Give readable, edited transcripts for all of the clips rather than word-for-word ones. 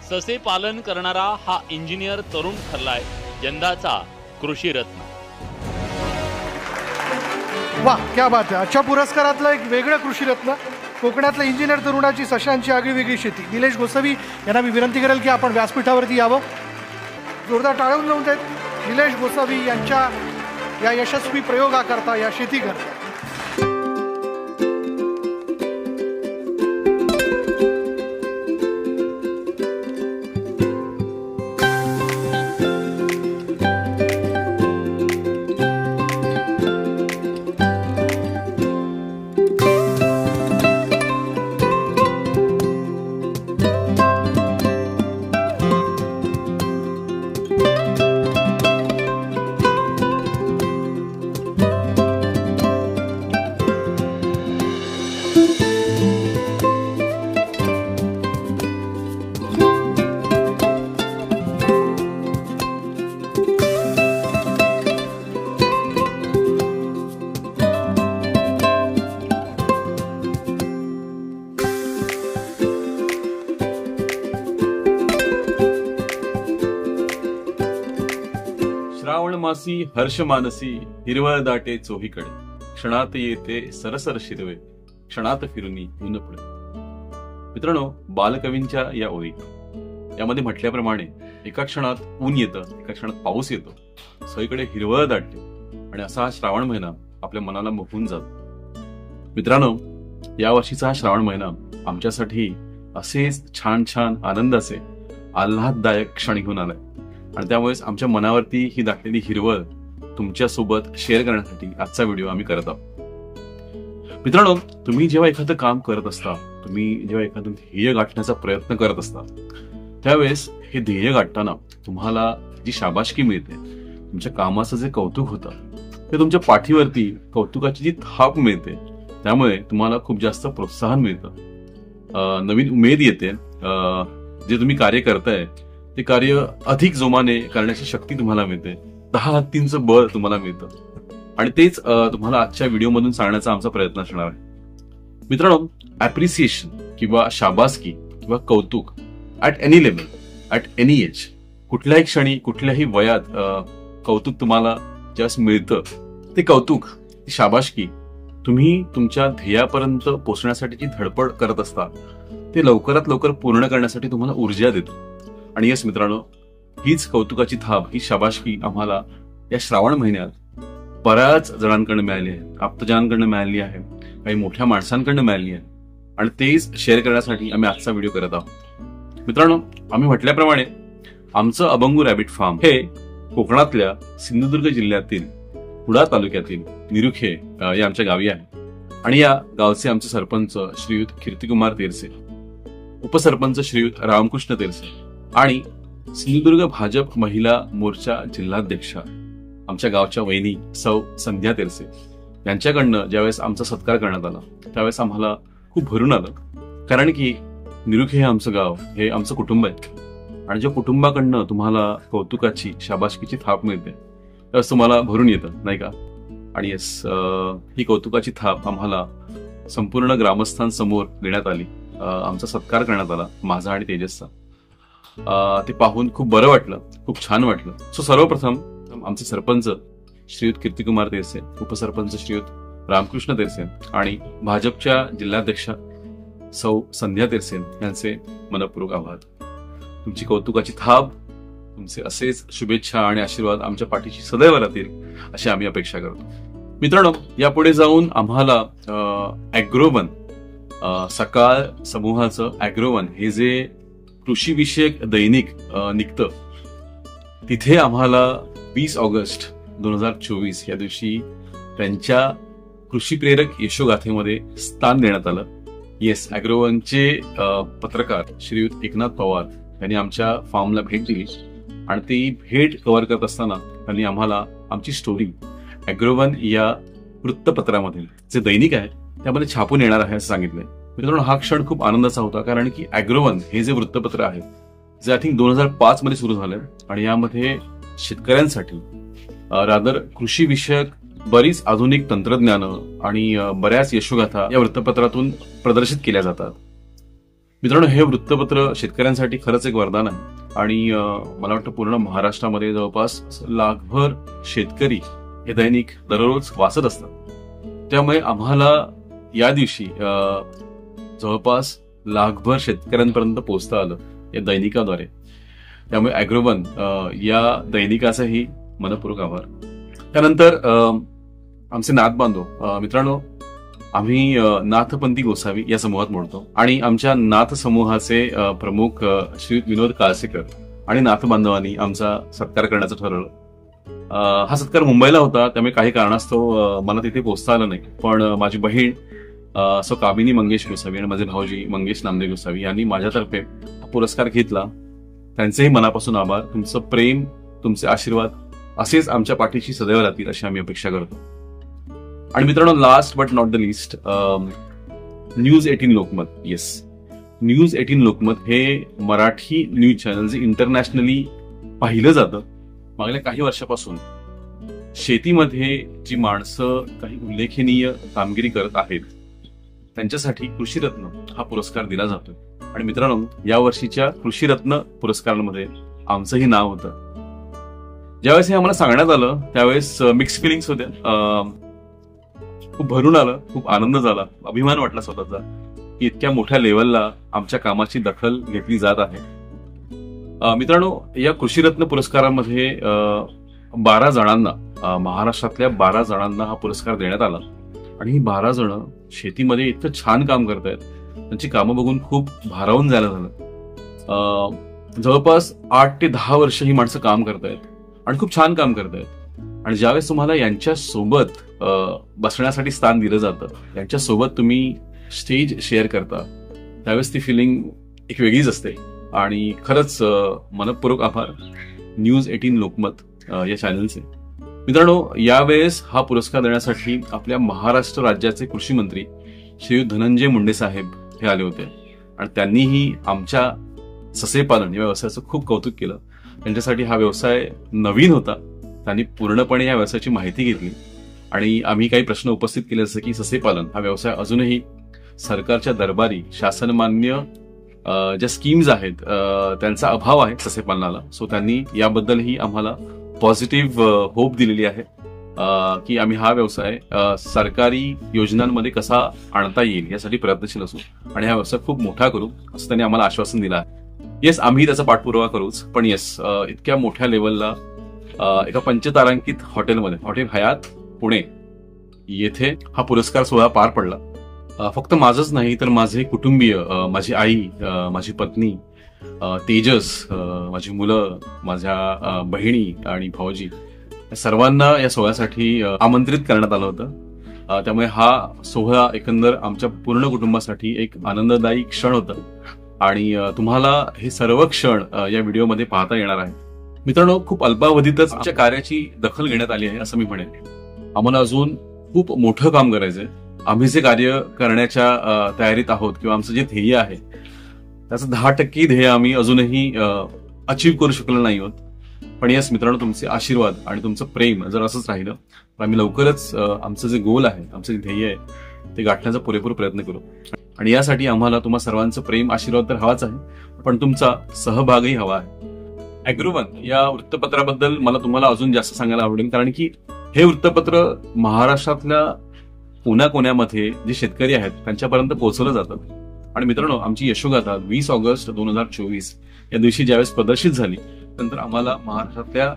ससे पालन करणारा हा इंजिनियर तरुण ठरलाय यंदाचा कृषी रत्न। वाह, क्या बात आहे। आजच्या पुरस्कारातलं एक वेगळं कृषी रत्न, कोकणातल्या इंजिनियर तरुणाची सशांची आगळी वेगळी शेती। निलेश गोसावी यांना मी विनंती करेल की आपण व्यासपीठावरती यावं। जोरदार टाळ्या लावून आहेत निलेश गोसावी यांच्या या यशस्वी प्रयोगाकरता, या शेतीकरता। श्रावण मासी हर्ष मानसी हिरवळ दाटे चोहीकडे, क्षणात येते सरसर शिरवे, क्षणात फिरुनी ऊन पुढे। मित्रांनो, बालकवींच्या या ओळी यामध्ये म्हटल्याप्रमाणे एका क्षणात ऊन येतं, एका क्षणात पाऊस येतो, सगळीकडे हिरवळ दाटते आणि असा हा श्रावण महिना आपल्या मनाला मोहून जातो। मित्रांनो, या वर्षीचा हा श्रावण महिना आमच्यासाठी असेच छान छान आनंदाचे आल्हाददायक क्षण घेऊन आलाय आणि त्यामुळेच आमच्या मनावरती ही दाटलेली हिरवळ तुमच्या सोबत शेअर करण्यासाठी आजचा व्हिडिओ आम्ही करत आहोत। मित्रांनो, तुम्ही जेव्हा एखादं काम करत असता, तुम्ही जेव्हा एखादं ध्येय गाठण्याचा प्रयत्न करत असता, त्यावेळेस हे ध्येय गाठताना तुम्हाला जी शाबासकी मिळते, तुमच्या कामाचं जे कौतुक होतं, ते तुमच्या पाठीवरती कौतुकाची जी थाप मिळते, त्यामुळे तुम्हाला खूप जास्त प्रोत्साहन मिळतं, नवीन उमेद येते। जे तुम्ही कार्य करताय ते कार्य अधिक जोमाने करण्याची शक्ती तुम्हाला मिळते, 10 हत्तींचं बळ तुम्हाला मिळतं आणि तेच तुम्हाला आजच्या व्हिडिओमधून सांगण्याचा आमचा प्रयत्न असणार आहे। मित्रांनो, ऍप्रिसिएशन किंवा शाबासकी किंवा कौतुक at any level, at any age, कुठल्याही क्षणी कुठल्याही वयात कौतुक तुम्हाला ज्यावेळेस मिळतं, ते कौतुक, ती शाबासकी तुम्ही तुमच्या ध्येयापर्यंत पोहोचण्यासाठी जी धडपड करत असता, ते लवकरात लवकर पूर्ण करण्यासाठी तुम्हाला ऊर्जा देतो। आणि यस मित्रांनो, हीच कौतुकाची थाप, ही शाबासकी आम्हाला या श्रावण महिन्यात बऱ्याच जणांकडून मिळाली आहे, आप्तजनांकडून मिळाली आहे, काही मोठ्या माणसांकडून मिळाली आहे आणि तेच शेअर करण्यासाठी आम्ही आजचा व्हिडिओ करत आहोत। मित्रांनो, आम्ही म्हटल्याप्रमाणे आमचं अभंगू रॅबिट फार्म हे कोकणातल्या सिंधुदुर्ग जिल्ह्यातील कुडाळ तालुक्यातील निरुखे या आमच्या गावी आहे आणि या गावचे आमचे सरपंच श्रीयुत कीर्तिकुमार तेरसे, उपसरपंच श्रीयुत रामकृष्ण तेरसे आणि सिंधुदुर्ग भाजप महिला मोर्चा जिल्हाध्यक्षा आमच्या गावच्या वहिनी सौ संध्या तेरसे यांच्याकडनं ज्यावेळेस आमचा सत्कार करण्यात आला, त्यावेळेस आम्हाला खूप भरून आलं, कारण की निरुखे हे आमचं गाव, हे आमचं कुटुंब आहे आणि ज्या कुटुंबाकडनं तुम्हाला कौतुकाची शाबासकीची थाप मिळते, त्यावेळेस तुम्हाला भरून येतं, नाही का? आणि येस, ही कौतुकाची थाप आम्हाला संपूर्ण ग्रामस्थांसमोर देण्यात आली, आमचा सत्कार करण्यात आला, माझा आणि तेजसचा। ते पाहून खूप बरं वाटलं, खूप छान वाटलं। सो सर्वप्रथम आमचे सरपंच श्रीयुत कीर्तिकुमार तेरसे, उपसरपंच श्रीयुत रामकृष्ण तेरसे आणि भाजपच्या जिल्हाध्यक्षा सौ संध्या तेरसे यांचे मनपूर्वक आभार। तुमची कौतुकाची थाप, तुमचे असेच शुभेच्छा आणि आशीर्वाद आमच्या पाठीशी सदैव राहतील अशी आम्ही अपेक्षा करतो। मित्रांनो, यापुढे जाऊन आम्हाला ॲग्रोवन, सकाळ समूहाचं ॲग्रोवन हे जे कृषी विषयक दैनिक निघतं, तिथे आम्हाला 20 ऑगस्ट 2024 या दिवशी त्यांच्या कृषी प्रेरक यशोगाथेमध्ये स्थान देण्यात आलं। येस, ॲग्रोवनचे पत्रकार श्रीयुत एकनाथ पवार यांनी आमच्या फार्मला भेट दिली आणि ती भेट कव्हर करत असताना त्यांनी आम्हाला आमची स्टोरी ॲग्रोवन या वृत्तपत्रामध्ये, जे दैनिक आहे, त्यामध्ये छापून येणार आहे असं सांगितलंय। मित्रांनो, हा क्षण खूप आनंदाचा होता, कारण की ॲग्रोवन हे जे वृत्तपत्र आहे, जे आय थिंक 2005 मध्ये सुरू झालंय आणि यामध्ये शेतकऱ्यांसाठी रादर कृषी विषयक बरीच आधुनिक तंत्रज्ञान आणि बऱ्याच यशोगाथा या वृत्तपत्रातून प्रदर्शित केल्या जातात। मित्रांनो, हे वृत्तपत्र शेतकऱ्यांसाठी खरंच एक वरदान आहे आणि मला वाटतं पूर्ण महाराष्ट्रामध्ये जवळपास लाखभर शेतकरी हे दैनिक दररोज वाचत असतात. त्यामुळे आम्हाला या दिवशी जवळपास लाखभर शेतकऱ्यांपर्यंत पोहोचता आलं या दैनिकाद्वारे. त्यामुळे ॲग्रोवन या दैनिकाचाही मनपूर्वक आभार. त्यानंतर आमचे नाथ बांधव मित्रांनो, आम्ही नाथपंथी गोसावी या समूहात मोडतो आणि आमच्या नाथ समूहाचे प्रमुख श्री विनोद काळसेकर आणि नाथ बांधवांनी आमचा सत्कार करण्याचं ठरवलं. हा सत्कार मुंबईला होता, त्यामुळे काही कारणास्तव मला तिथे पोहोचता आलं नाही. पण माझी बहीण सो कामिनी मंगेश गोसावी आणि माझे भाऊजी मंगेश नामदेव गोसावी यांनी माझ्यातर्फे हा पुरस्कार घेतला. त्यांचेही मनापासून आभार. तुमचं प्रेम, तुमचे आशीर्वाद असेच आमच्या पाठीशी सदैव राहतील अशी आम्ही अपेक्षा करतो. आणि मित्रांनो, last but not the list, news 18 Lokmat. Yes, news 18 Lokmat हे मराठी न्यूज चॅनल जे इंटरनॅशनली पाहिलं जातं. मागल्या काही वर्षापासून शेतीमध्ये जी माणसं काही उल्लेखनीय कामगिरी करत आहेत त्यांच्यासाठी कृषीरत्न हा पुरस्कार दिला जातो. आणि मित्रांनो, या वर्षीच्या कृषीरत्न पुरस्कारांमध्ये आमचंही नाव होतं. ज्यावेळेस हे आम्हाला सांगण्यात आलं त्यावेळेस मिक्स फिलिंग्स होत्या. खूप भरून आलं, खूप आनंद झाला, अभिमान वाटला स्वतःचा की इतक्या मोठ्या लेवलला आमच्या कामाची दखल घेतली जात आहे. मित्रांनो, या कृषीरत्न पुरस्कारामध्ये 12 जणांना, महाराष्ट्रातल्या 12 जणांना हा पुरस्कार देण्यात आला. आणि ही 12 जण शेतीमध्ये इतकं छान काम करतायत, त्यांची कामं बघून खूप भारावून जायला झालं. जवळपास 8 ते 10 वर्ष ही माणसं काम करतायत आणि खूप छान काम करतायत. आणि ज्यावेळेस तुम्हाला यांच्यासोबत बसण्यासाठी स्थान दिलं जातं, यांच्यासोबत तुम्ही स्टेज शेअर करता, त्यावेळेस ती फिलिंग एक वेगळीच असते. आणि खरंच मनपूर्वक आभार न्यूज 18 लोकमत या चॅनलचे. मित्रांनो, यावेळेस हा पुरस्कार देण्यासाठी आपल्या महाराष्ट्र राज्याचे कृषी मंत्री श्री धनंजय मुंडे साहेब हे आले होते आणि त्यांनीही आमच्या ससेपालन या व्यवसायाचं खूप कौतुक केलं. त्यांच्यासाठी हा व्यवसाय नवीन होता, त्यांनी पूर्णपणे या व्यवसायाची माहिती घेतली आणि आम्ही काही प्रश्न उपस्थित केले, जसं की ससेपालन हा व्यवसाय अजूनही सरकारच्या दरबारी शासनमान्य ज्या स्कीम्स आहेत त्यांचा अभाव आहे ससेपालनाला. सो त्यांनी याबद्दलही आम्हाला पॉझिटिव्ह होप दिलेली आहे की आम्ही हा व्यवसाय सरकारी योजनांमध्ये कसा आणता येईल यासाठी प्रयत्नशील असू आणि हा व्यवसाय खूप मोठा करू असं त्यांनी आम्हाला आश्वासन दिलं आहे. येस, आम्ही त्याचा पाठपुरावा करूच. पण येस, इतक्या मोठ्या लेवलला एका पंचतारांकित हॉटेलमध्ये, हॉटेल हयात पुणे येथे हा पुरस्कार सोहळा पार पडला. फक्त माझंच नाही तर माझे कुटुंबीय, माझी आई, माझी पत्नी तेजस, माझी मुलं, माझ्या बहिणी आणि भाऊजी या सर्वांना या सोहळ्यासाठी आमंत्रित करण्यात आलं होतं. त्यामुळे हा सोहळा एकंदर आमच्या पूर्ण कुटुंबासाठी एक आनंददायी क्षण होता आणि तुम्हाला हे सर्व क्षण या व्हिडिओमध्ये पाहता येणार आहे. मित्रांनो, खूप अल्पावधीतच आमच्या कार्याची दखल घेण्यात आली आहे असं मी म्हणेन. आम्हाला अजून खूप मोठं काम करायचंय. आम्ही जे कार्य करण्याच्या तयारीत आहोत किंवा आमचं जे ध्येय आहे त्याचं 10% ध्येय आम्ही अजूनही अचीव्ह करू शकलो नाही आहोत. पण येस मित्रांनो, तुमचे आशीर्वाद आणि तुमचं प्रेम जर असंच राहिलं तर आम्ही लवकरच आमचं जे गोल आहे, आमचं जे ध्येय आहे ते गाठण्याचा पुरेपूर प्रयत्न करू. आणि यासाठी आम्हाला तुम्हा सर्वांचं प्रेम, आशीर्वाद तर हवाच आहे, पण तुमचा सहभागही हवा आहे. ॲग्रोवन या वृत्तपत्राबद्दल मला तुम्हाला अजून जास्त सांगायला आवडेल, कारण की हे वृत्तपत्र महाराष्ट्रातल्या कोण्याकोण्यामध्ये जे शेतकरी आहेत त्यांच्यापर्यंत पोहोचवलं जातं. आणि मित्रांनो, आमची यशोगाथा 20 ऑगस्ट 2024 या दिवशी ज्यावेळेस प्रदर्शित झाली, नंतर आम्हाला महाराष्ट्रातल्या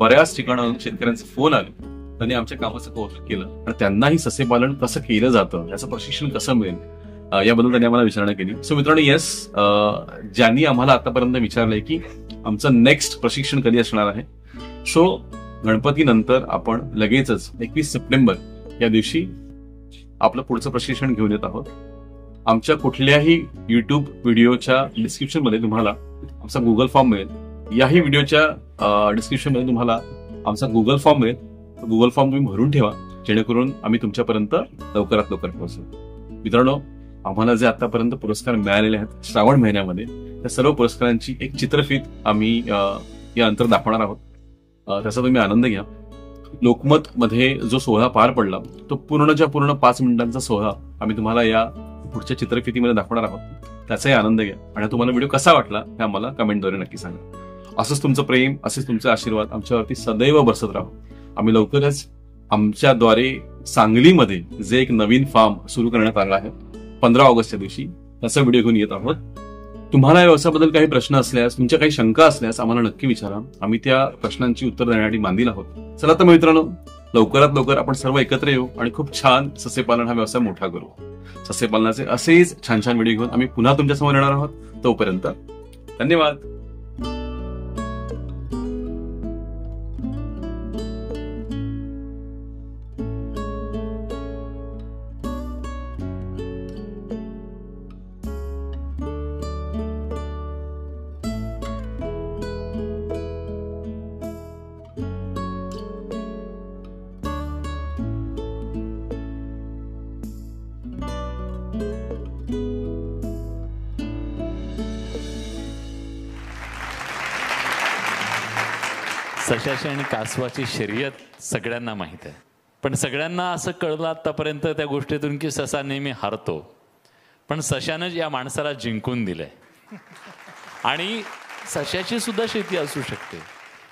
बऱ्याच ठिकाणाहून शेतकऱ्यांचे फोन आले. त्यांनी आमच्या कामाचं कौतुक केलं आणि त्यांनाही ससेपालन कसं केलं जातं, याचं प्रशिक्षण कसं मिळेल याबद्दल त्यांनी आम्हाला विचारणा केली. सो मित्रांनो, येस, ज्यांनी आम्हाला आतापर्यंत विचारलंय की आमचं नेक्स्ट प्रशिक्षण कधी असणार आहे, सो गणपतीनंतर आपण लगेचच 21 सप्टेंबर या दिवशी आपलं पुढचं प्रशिक्षण घेऊन येत आहोत. आमच्या कुठल्याही युट्यूब व्हिडिओच्या डिस्क्रिप्शन मध्ये तुम्हाला आमचा गुगल फॉर्म मिळेल. याही व्हिडिओच्या डिस्क्रिप्शन मध्ये तुम्हाला आमचा गुगल फॉर्म मिळेल. गुगल फॉर्म तुम्ही भरून ठेवा, जेणेकरून आम्ही तुमच्यापर्यंत लवकरात लवकर पोहोचू. मित्रांनो, आम्हाला जे आतापर्यंत पुरस्कार मिळालेले आहेत श्रावण महिन्यामध्ये, त्या सर्व पुरस्कारांची एक चित्रफीत आम्ही या नंतर दाखवणार आहोत. त्याचा तुम्ही आनंद घ्या. लोकमत मध्ये जो सोहळा पार पडला तो पूर्णच्या पूर्ण 5 मिनिटांचा सोहळा आम्ही तुम्हाला या पुढच्या चित्रफितीमध्ये दाखवणार आहोत त्याचाही आनंद घ्या आणि तुम्हाला व्हिडिओ कसा वाटला हे आम्हाला कमेंटद्वारे नक्की सांगा. असंच तुमचं प्रेम, असेच तुमचे आशीर्वाद आमच्यावरती सदैव बरसत राहू. आम्ही लवकरच आमच्याद्वारे सांगलीमध्ये जे एक नवीन फार्म सुरू करण्यात आला आहे 15 ऑगस्टच्या दिवशी, त्याचा व्हिडिओ घेऊन येत आहोत. तुम्हाला या व्यवसायाबद्दल काही प्रश्न असल्यास, तुमच्या काही शंका असल्यास आम्हाला नक्की विचारा. आम्ही त्या प्रश्नांची उत्तर देण्यासाठी बांधील आहोत. चला तर मित्रांनो, लवकरात लवकर आपण सर्व एकत्र येऊ आणि खूप छान सस्यपालन हा व्यवसाय मोठा करू. सस्यपालनाचे असेच छान छान व्हिडिओ घेऊन आम्ही पुन्हा तुमच्या समोर येणार आहोत. तोपर्यंत धन्यवाद. सशाची आणि कासवाची शर्यत सगळ्यांना माहीत आहे, पण सगळ्यांना असं कळलं आतापर्यंत त्या गोष्टीतून की ससा नेहमी हारतो. पण सशानं या माणसाला जिंकून दिलंय आणि सशाची सुद्धा शेती असू शकते.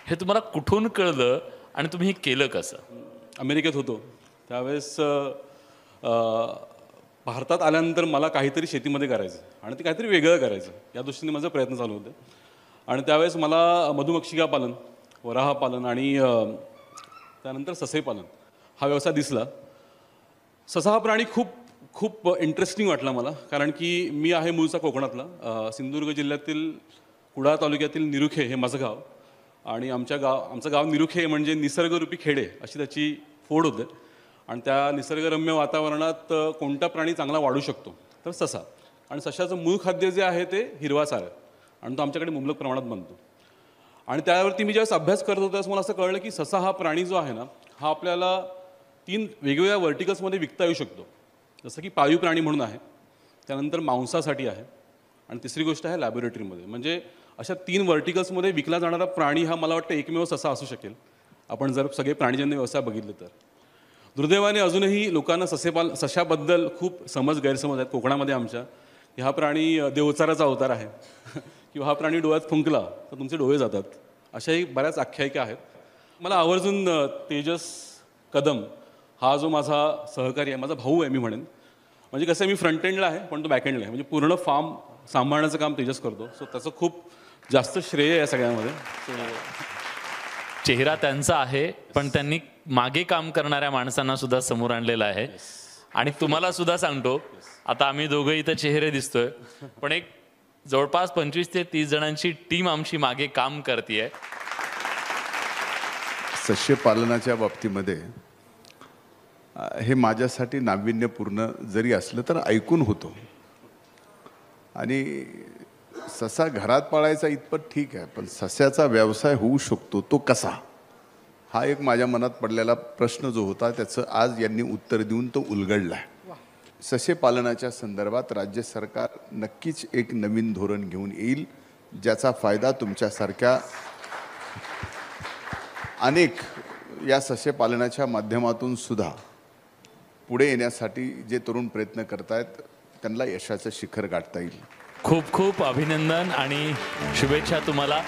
हे तुम्हाला कुठून कळलं आणि तुम्ही हे केलं कसं? अमेरिकेत होतो त्यावेळेस भारतात आल्यानंतर मला काहीतरी शेतीमध्ये करायचं आणि ते काहीतरी वेगळं करायचं या दृष्टीने माझा प्रयत्न चालू होते. आणि त्यावेळेस मला मधुमक्षिका पालन, वराह पालन आणि त्यानंतर ससे पालन हा व्यवसाय दिसला. ससा हा प्राणी खूप खूप इंटरेस्टिंग वाटला मला, कारण की मी आहे मूळचा कोकणातला. सिंधुदुर्ग जिल्ह्यातील कुडाळ तालुक्यातील निरुखे हे माझं गाव आणि आमचं गाव निरुखे म्हणजे निसर्गरूपी खेडे अशी त्याची फोड होते. आणि त्या निसर्गरम्य वातावरणात कोणता प्राणी चांगला वाढू शकतो तर ससा. आणि सशाचं मूळ खाद्य जे आहे ते हिरवा चारा आणि तो आमच्याकडे मुबलक प्रमाणात बनतो. आणि त्यावरती मी ज्यावेळेस अभ्यास करत होतो त्यावेळेस मला असं कळलं की ससा हा प्राणी जो आहे ना हा आपल्याला 3 वेगवेगळ्या व्हर्टिकल्समध्ये विकता येऊ शकतो. जसं की पाळीव प्राणी म्हणून आहे, त्यानंतर मांसासाठी आहे आणि तिसरी गोष्ट आहे लॅबोरेटरीमध्ये. म्हणजे अशा 3 व्हर्टिकल्समध्ये विकला जाणारा प्राणी हा मला वाटतं एकमेव ससा असू शकेल आपण जर सगळे प्राणीजन्य व्यवसाय बघितले तर. दुर्दैवाने अजूनही लोकांना सशाबद्दल खूप गैरसमज आहेत कोकणामध्ये आमच्या, की हा प्राणी देवचाराचा अवतार आहे किंवा हा प्राणी डोळ्यात फुंकला तर तुमचे डोळे जातात, अशाही बऱ्याच आख्यायिका आहेत. मला आवर्जून तेजस कदम हा जो माझा सहकारी आहे, माझा भाऊ आहे मी म्हणेन. म्हणजे कसं मी फ्रंट एंडला आहे पण तो बॅक एंडला आहे. म्हणजे पूर्ण फार्म सांभाळण्याचं काम तेजस करतो. सो त्याचं खूप जास्त श्रेय आहे या सगळ्यामध्ये. चेहरा त्यांचा आहे पण त्यांनी मागे काम करणाऱ्या माणसांना सुद्धा समोर आणलेला आहे. आणि तुम्हाला सुद्धा सांगतो, आता आम्ही दोघं इथं चेहरे दिसतोय पण एक जवळपास 25 ते 30 जणांची टीम आमची मागे काम करते. सस्यपालनाच्या बाबतीमध्ये हे माझ्यासाठी नाविन्यपूर्ण जरी असलं तर ऐकून होतो. आणि ससा घरात पाळायचा इतपत ठीक आहे, पण सस्याचा व्यवसाय होऊ शकतो तो कसा, हा एक माझ्या मनात पडलेला प्रश्न जो होता त्याचं आज यांनी उत्तर देऊन तो उलगडला आहे. सस्यपालनाच्या संदर्भात राज्य सरकार नक्कीच एक नवीन धोरण घेऊन येईल, ज्याचा फायदा तुमच्यासारख्या अनेक या सस्यपालनाच्या माध्यमातून सुद्धा पुढे येण्यासाठी जे तरुण प्रयत्न करतायत त्यांना यशाचं शिखर गाठता येईल. खूप खूप अभिनंदन आणि शुभेच्छा तुम्हाला.